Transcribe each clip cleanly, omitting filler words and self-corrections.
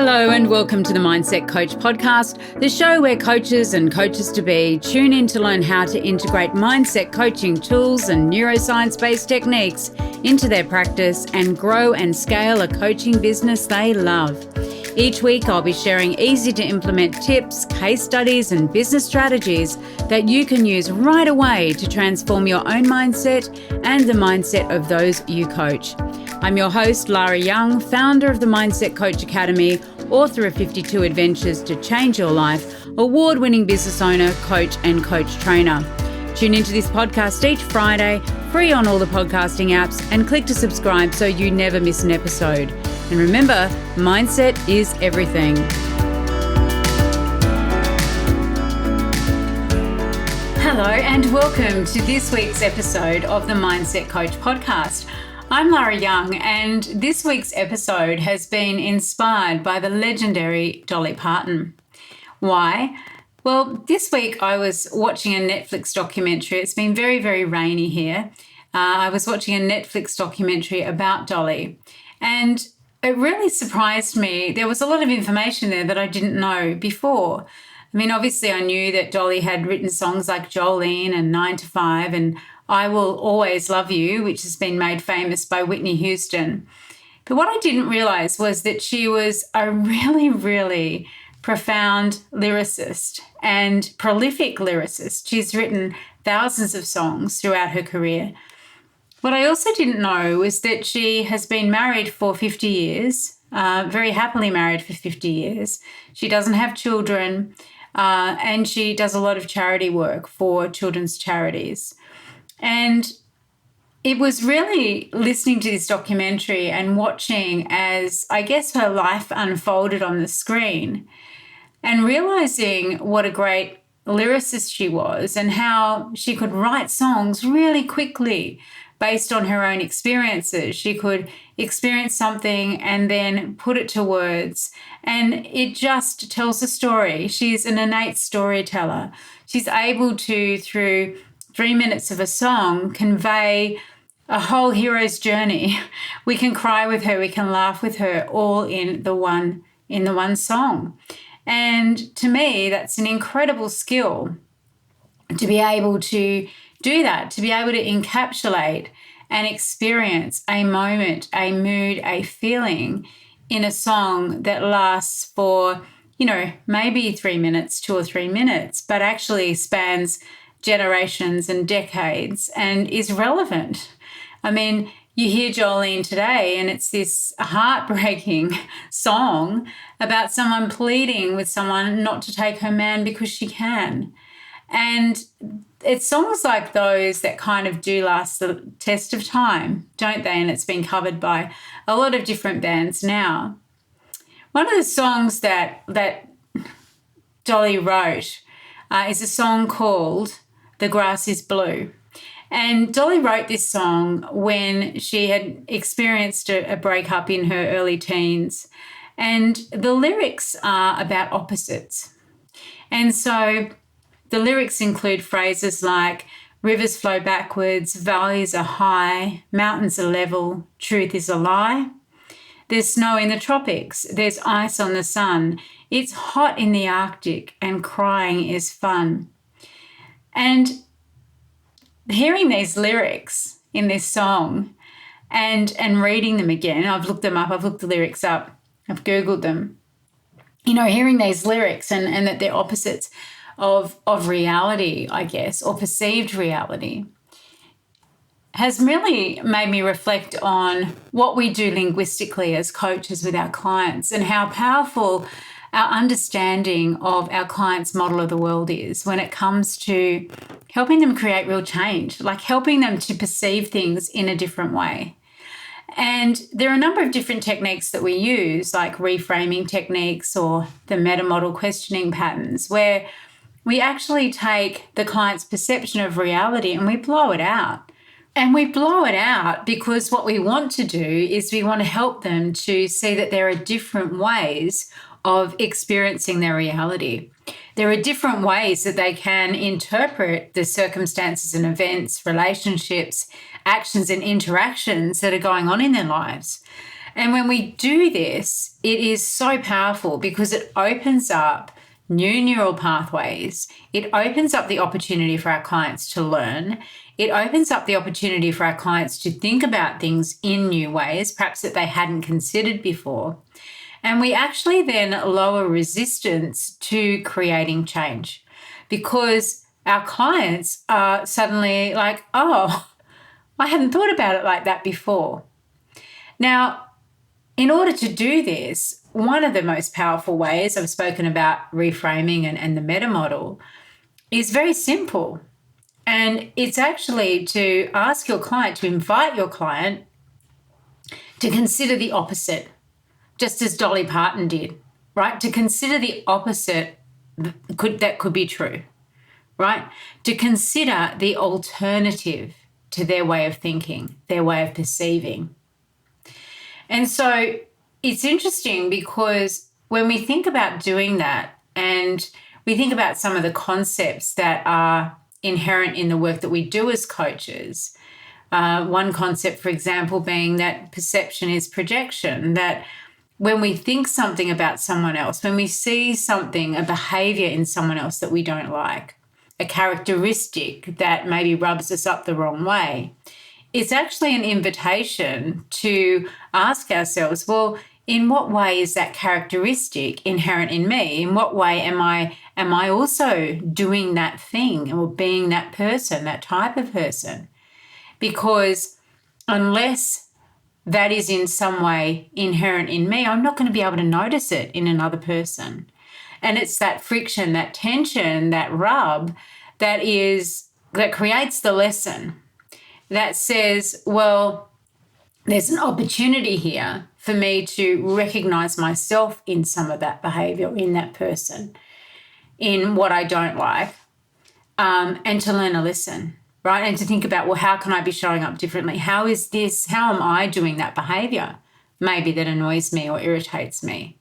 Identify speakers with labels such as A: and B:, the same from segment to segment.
A: Hello and welcome to the Mindset Coach podcast, the show where coaches and coaches-to-be tune in to learn how to integrate mindset coaching tools and neuroscience-based techniques into their practice and grow and scale a coaching business they love. Each week I'll be sharing easy-to-implement tips, case studies and business strategies that you can use right away to transform your own mindset and the mindset of those you coach. I'm your host, Lara Young, founder of the Mindset Coach Academy, author of 52 Adventures to Change Your Life, award-winning business owner, coach and coach trainer. Tune into this podcast each Friday, free on all the podcasting apps, and click to subscribe so you never miss an episode. And remember, mindset is everything. Hello and welcome to this week's episode of the Mindset Coach podcast. I'm Lara Young, and this week's episode has been inspired by the legendary Dolly Parton. Why? Well, this week I was watching a Netflix documentary. It's been very, very rainy here. I was watching a Netflix documentary about Dolly, and it really surprised me. There was a lot of information there that I didn't know before. I mean, obviously I knew that Dolly had written songs like Jolene and 9 to 5 and I Will Always Love You, which has been made famous by Whitney Houston. But what I didn't realize was that she was a really, really profound lyricist and prolific lyricist. She's written thousands of songs throughout her career. What I also didn't know was that she has been married for 50 years, very happily married for 50 years. She doesn't have children, and she does a lot of charity work for children's charities. And it was really listening to this documentary and watching as, I guess, her life unfolded on the screen and realizing what a great lyricist she was and how she could write songs really quickly based on her own experiences. She could experience something and then put it to words, and it just tells a story. She's an innate storyteller. She's able to, through 3 minutes of a song, convey a whole hero's journey. We can cry with her, we can laugh with her, all in the one song. And to me, that's an incredible skill to be able to do that, to be able to encapsulate and experience a moment, a mood, a feeling in a song that lasts for, maybe 3 minutes, 2 or 3 minutes, but actually spans generations and decades and is relevant. I mean, you hear Jolene today and it's this heartbreaking song about someone pleading with someone not to take her man because she can. And it's songs like those that kind of do last the test of time, don't they? And it's been covered by a lot of different bands now. One of the songs that Dolly wrote is a song called The Grass is Blue. And Dolly wrote this song when she had experienced a breakup in her early teens. And the lyrics are about opposites. And so the lyrics include phrases like, rivers flow backwards, valleys are high, mountains are level, truth is a lie. There's snow in the tropics, there's ice on the sun, it's hot in the Arctic, and crying is fun. And hearing these lyrics in this song and reading them again, I've looked them up, I've looked the lyrics up, I've Googled them, hearing these lyrics and that they're opposites of reality, I guess, or perceived reality, has really made me reflect on what we do linguistically as coaches with our clients and how powerful our understanding of our clients' model of the world is when it comes to helping them create real change, like helping them to perceive things in a different way. And there are a number of different techniques that we use, like reframing techniques or the meta model questioning patterns, where we actually take the client's perception of reality and we blow it out. And we blow it out because what we want to do is we want to help them to see that there are different ways of experiencing their reality. There are different ways that they can interpret the circumstances and events, relationships, actions and interactions that are going on in their lives. And when we do this, it is so powerful because it opens up new neural pathways. It opens up the opportunity for our clients to learn. It opens up the opportunity for our clients to think about things in new ways, perhaps that they hadn't considered before. And we actually then lower resistance to creating change because our clients are suddenly like, oh, I hadn't thought about it like that before. Now, in order to do this, one of the most powerful ways, I've spoken about reframing and the meta model, is very simple. And it's actually to ask your client, to invite your client to consider the opposite, just as Dolly Parton did, right? To consider the opposite that could be true, right? To consider the alternative to their way of thinking, their way of perceiving. And so it's interesting because when we think about doing that and we think about some of the concepts that are inherent in the work that we do as coaches, one concept, for example, being that perception is projection, that when we think something about someone else, when we see something, a behavior in someone else that we don't like, a characteristic that maybe rubs us up the wrong way, it's actually an invitation to ask ourselves, well, in what way is that characteristic inherent in me? In what way am I also doing that thing or being that person, that type of person? Because unless that is in some way inherent in me, I'm not going to be able to notice it in another person. And it's that friction, that tension, that rub that creates the lesson that says, well, there's an opportunity here for me to recognize myself in some of that behavior, in that person, in what I don't like, and to learn a lesson, right? And to think about, well, how can I be showing up differently? How am I doing that behavior? Maybe that annoys me or irritates me.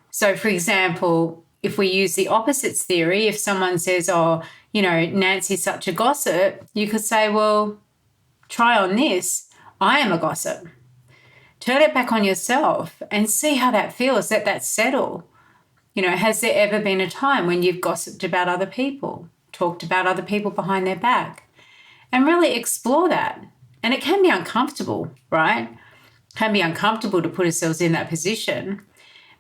A: So, for example, if we use the opposites theory, if someone says, oh, Nancy's such a gossip, you could say, well, try on this. I am a gossip. Turn it back on yourself and see how that feels, let that settle. Has there ever been a time when you've gossiped about other people, talked about other people behind their back? And really explore that. And it can be uncomfortable, right? It can be uncomfortable to put ourselves in that position.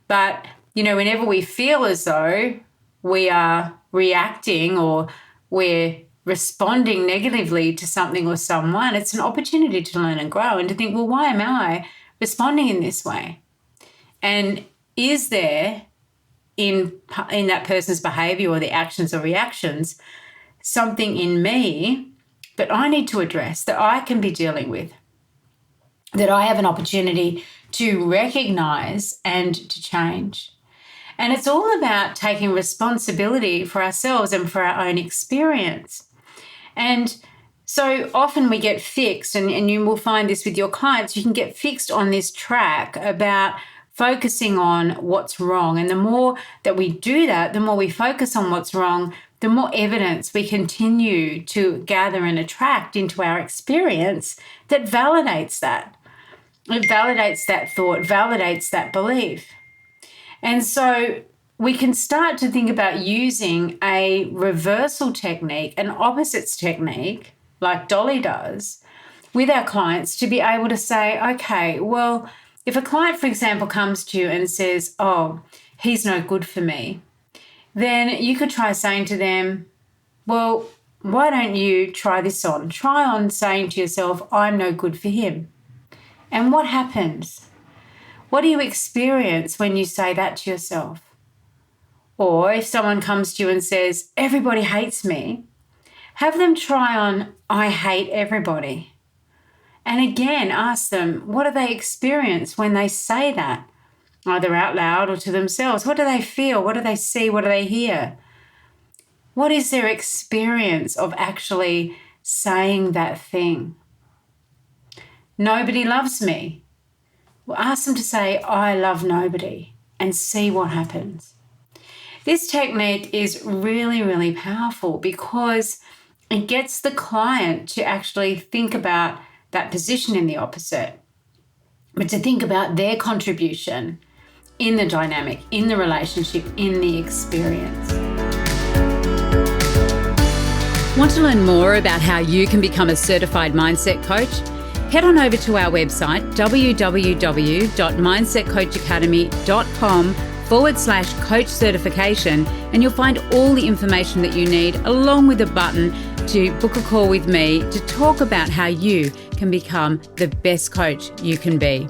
A: But, whenever we feel as though we are reacting or we're responding negatively to something or someone, it's an opportunity to learn and grow and to think, well, why am I responding in this way? And is there in that person's behavior or the actions or reactions something in me that I need to address, that I can be dealing with, that I have an opportunity to recognize and to change? And it's all about taking responsibility for ourselves and for our own experience. And so often we get fixed, and you will find this with your clients, you can get fixed on this track about focusing on what's wrong. And the more that we do that, the more we focus on what's wrong, the more evidence we continue to gather and attract into our experience that validates that. It validates that thought, validates that belief. And so we can start to think about using a reversal technique, an opposites technique, like Dolly does, with our clients to be able to say, okay, well, if a client, for example, comes to you and says, oh, he's no good for me, then you could try saying to them, well, why don't you try this on? Try on saying to yourself, I'm no good for him. And what happens? What do you experience when you say that to yourself? Or if someone comes to you and says, everybody hates me, have them try on, I hate everybody. And again, ask them, what do they experience when they say that, either out loud or to themselves? What do they feel? What do they see? What do they hear? What is their experience of actually saying that thing? Nobody loves me. Well, ask them to say, I love nobody, and see what happens. This technique is really, really powerful because it gets the client to actually think about that position in the opposite. but to think about their contribution in the dynamic, in the relationship, in the experience. Want to learn more about how you can become a certified mindset coach? Head on over to our website, www.mindsetcoachacademy.com/coach certification, and you'll find all the information that you need, along with a button to book a call with me to talk about how you can become the best coach you can be.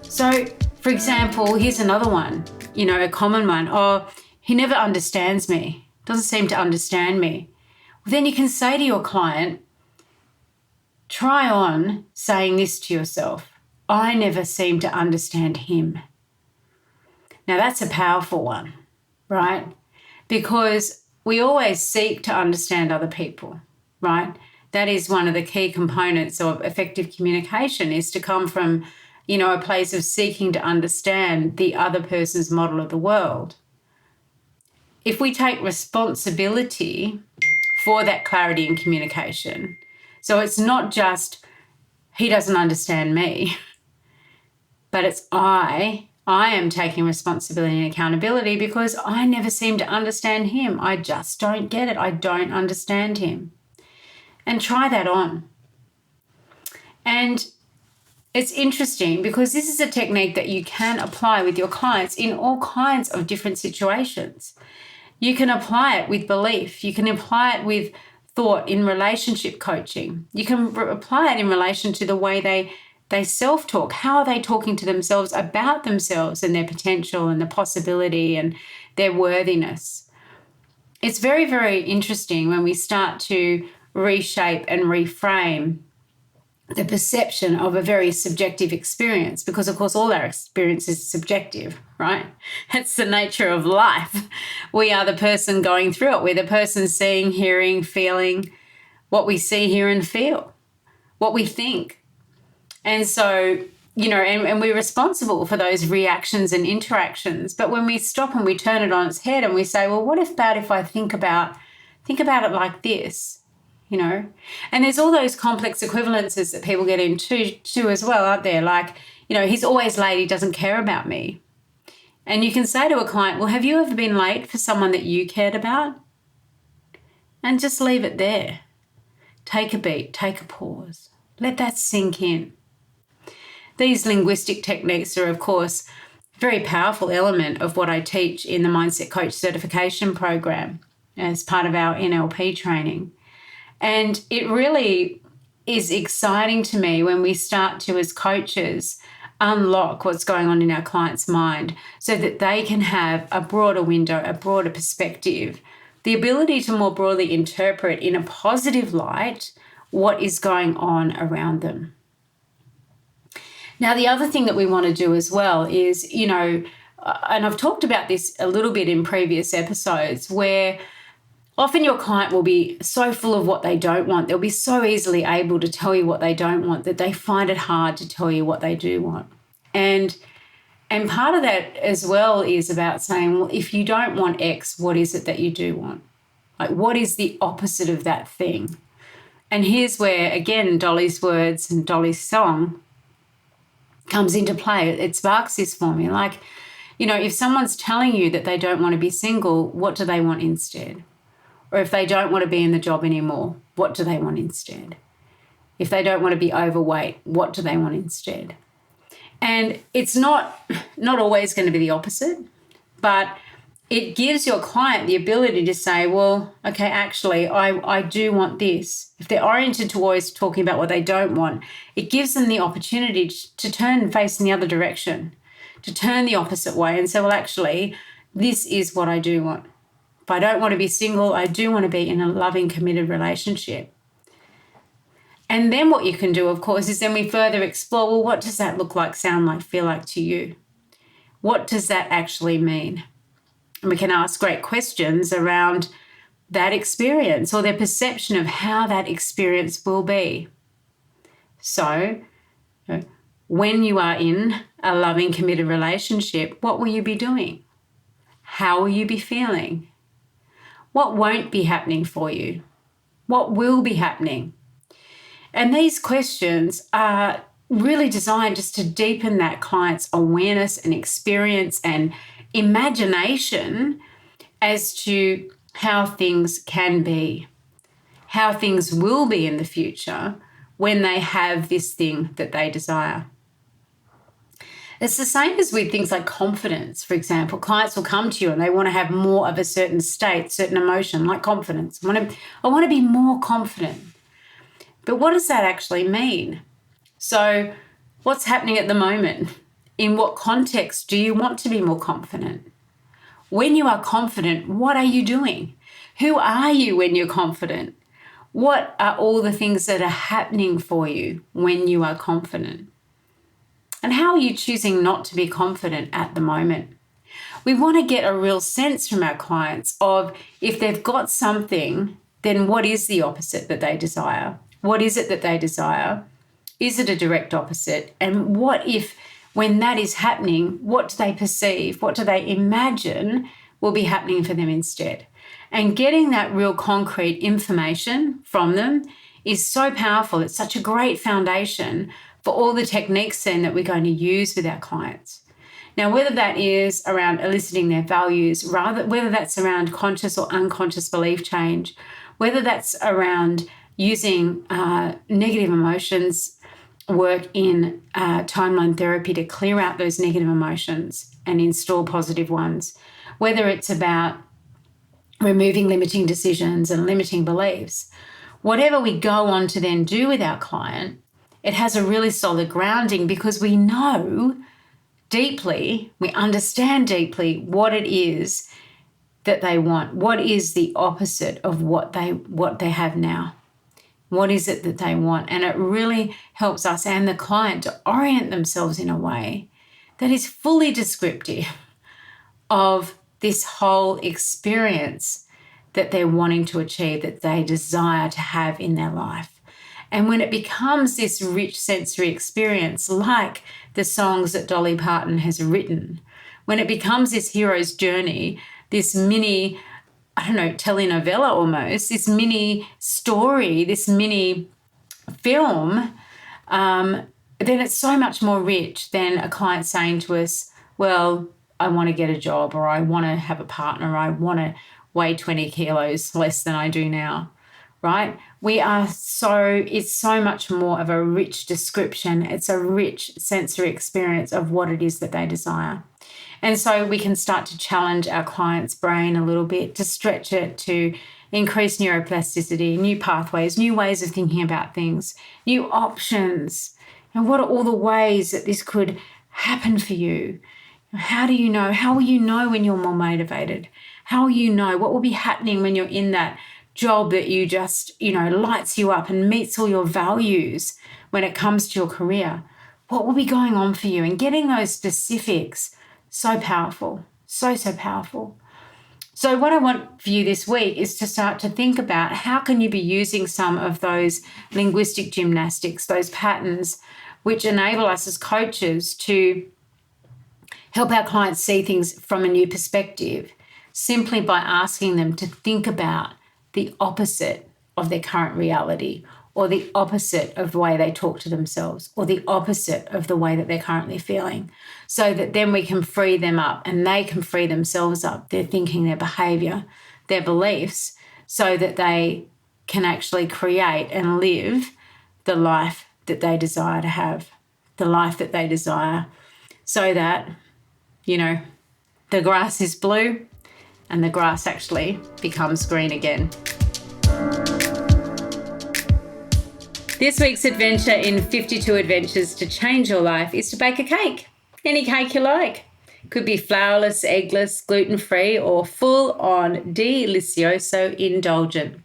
A: So, for example, here's another one, a common one. Oh, he never understands me, doesn't seem to understand me. Well, then you can say to your client, try on saying this to yourself: I never seem to understand him. Now that's a powerful one, right? Because we always seek to understand other people, right? That is one of the key components of effective communication, is to come from, a place of seeking to understand the other person's model of the world. If we take responsibility for that clarity in communication, so it's not just he doesn't understand me, but it's I am taking responsibility and accountability because I never seem to understand him. I just don't get it. I don't understand him. And try that on. And it's interesting because this is a technique that you can apply with your clients in all kinds of different situations. You can apply it with belief. You can apply it with thought in relationship coaching. You can apply it in relation to the way they self-talk. How are they talking to themselves about themselves and their potential and the possibility and their worthiness? It's very, very interesting when we start to reshape and reframe the perception of a very subjective experience, because, of course, all our experience is subjective, right? It's the nature of life. We are the person going through it. We're the person seeing, hearing, feeling what we see, hear, and feel, what we think. And so, and we're responsible for those reactions and interactions. But when we stop and we turn it on its head and we say, well, what about if I think about it like this? And there's all those complex equivalences that people get into too as well, aren't there? Like, he's always late, he doesn't care about me. And you can say to a client, well, have you ever been late for someone that you cared about? And just leave it there. Take a beat, take a pause. Let that sink in. These linguistic techniques are, of course, a very powerful element of what I teach in the Mindset Coach certification program as part of our NLP training. And it really is exciting to me when we start to, as coaches, unlock what's going on in our client's mind so that they can have a broader window, a broader perspective, the ability to more broadly interpret in a positive light what is going on around them. Now, the other thing that we want to do as well is, and I've talked about this a little bit in previous episodes, where often your client will be so full of what they don't want. They'll be so easily able to tell you what they don't want that they find it hard to tell you what they do want. And part of that as well is about saying, well, if you don't want X, what is it that you do want? Like, what is the opposite of that thing? And here's where, again, Dolly's words and Dolly's song comes into play. It sparks this for me. Like, if someone's telling you that they don't want to be single, what do they want instead? Or if they don't want to be in the job anymore, what do they want instead? If they don't want to be overweight, what do they want instead? And it's not always going to be the opposite, but it gives your client the ability to say, well, okay, actually, I do want this. If they're oriented towards talking about what they don't want, it gives them the opportunity to turn and face in the other direction, to turn the opposite way and say, well, actually, this is what I do want. If I don't want to be single, I do want to be in a loving, committed relationship. And then what you can do, of course, is then we further explore, well, what does that look like, sound like, feel like to you? What does that actually mean? And we can ask great questions around that experience or their perception of how that experience will be. So, when you are in a loving, committed relationship, what will you be doing? How will you be feeling? What won't be happening for you? What will be happening? And these questions are really designed just to deepen that client's awareness and experience and imagination as to how things can be, how things will be in the future when they have this thing that they desire. It's the same as with things like confidence, for example. Clients will come to you and they want to have more of a certain state, certain emotion, like confidence. I want to be more confident. But what does that actually mean? So what's happening at the moment? In what context do you want to be more confident? When you are confident, what are you doing? Who are you when you're confident? What are all the things that are happening for you when you are confident? And how are you choosing not to be confident at the moment? We want to get a real sense from our clients of if they've got something, then what is the opposite that they desire? What is it that they desire? Is it a direct opposite? And what if, when that is happening, what do they perceive? What do they imagine will be happening for them instead? And getting that real concrete information from them is so powerful. It's such a great foundation for all the techniques then that we're going to use with our clients. Now, whether that is around eliciting their values, whether that's around conscious or unconscious belief change, whether that's around using negative emotions work in timeline therapy to clear out those negative emotions and install positive ones, whether it's about removing limiting decisions and limiting beliefs, whatever we go on to then do with our client, it has a really solid grounding because we know deeply, we understand deeply what it is that they want. What is the opposite of what they have now? What is it that they want? And it really helps us and the client to orient themselves in a way that is fully descriptive of this whole experience that they're wanting to achieve, that they desire to have in their life. And when it becomes this rich sensory experience, like the songs that Dolly Parton has written, when it becomes this hero's journey, this mini, telenovela almost, this mini story, this mini film, then it's so much more rich than a client saying to us, well, I want to get a job, or I want to have a partner, or I want to weigh 20 kilos less than I do now, right? It's so much more of a rich description. It's a rich sensory experience of what it is that they desire. And so we can start to challenge our client's brain a little bit, to stretch it, to increase neuroplasticity, new pathways, new ways of thinking about things, new options. And what are all the ways that this could happen for you? How do you know? How will you know when you're more motivated? How will you know? What will be happening when you're in that job that you just, lights you up and meets all your values when it comes to your career? What will be going on for you? And getting those specifics, so powerful, so powerful. So what I want for you this week is to start to think about how can you be using some of those linguistic gymnastics, those patterns, which enable us as coaches to help our clients see things from a new perspective, simply by asking them to think about the opposite of their current reality, or the opposite of the way they talk to themselves, or the opposite of the way that they're currently feeling, so that then we can free them up and they can free themselves up, their thinking, their behaviour, their beliefs, so that they can actually create and live the life that they desire to have, the life that they desire, so that, the grass is blue and the grass actually becomes green again. This week's adventure in 52 Adventures to Change Your Life is to bake a cake. Any cake you like. Could be flourless, eggless, gluten-free, or full-on delicioso indulgent.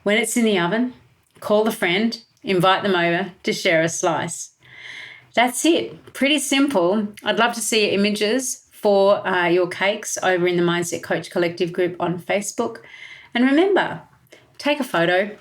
A: When it's in the oven, call a friend, invite them over to share a slice. That's it. Pretty simple. I'd love to see your images for your cakes over in the Mindset Coach Collective group on Facebook. And remember, take a photo.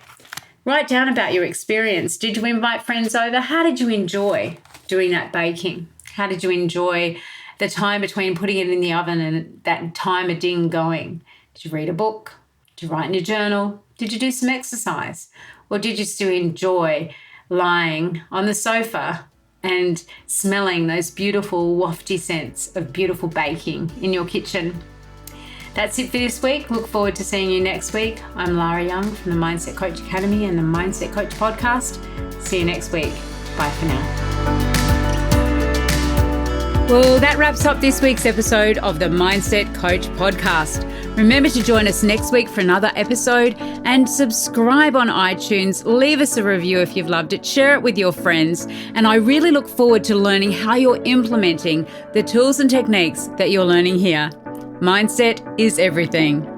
A: Write down about your experience. Did you invite friends over? How did you enjoy doing that baking? How did you enjoy the time between putting it in the oven and that timer ding going? Did you read a book? Did you write in your journal? Did you do some exercise? Or did you still enjoy lying on the sofa and smelling those beautiful wafty scents of beautiful baking in your kitchen. That's it for this week. Look forward to seeing you next week. I'm Lara Young from the Mindset Coach Academy and the Mindset Coach Podcast. See you next week. Bye for now. Well, that wraps up this week's episode of the Mindset Coach Podcast. Remember to join us next week for another episode and subscribe on iTunes. Leave us a review if you've loved it. Share it with your friends. And I really look forward to learning how you're implementing the tools and techniques that you're learning here. Mindset is everything.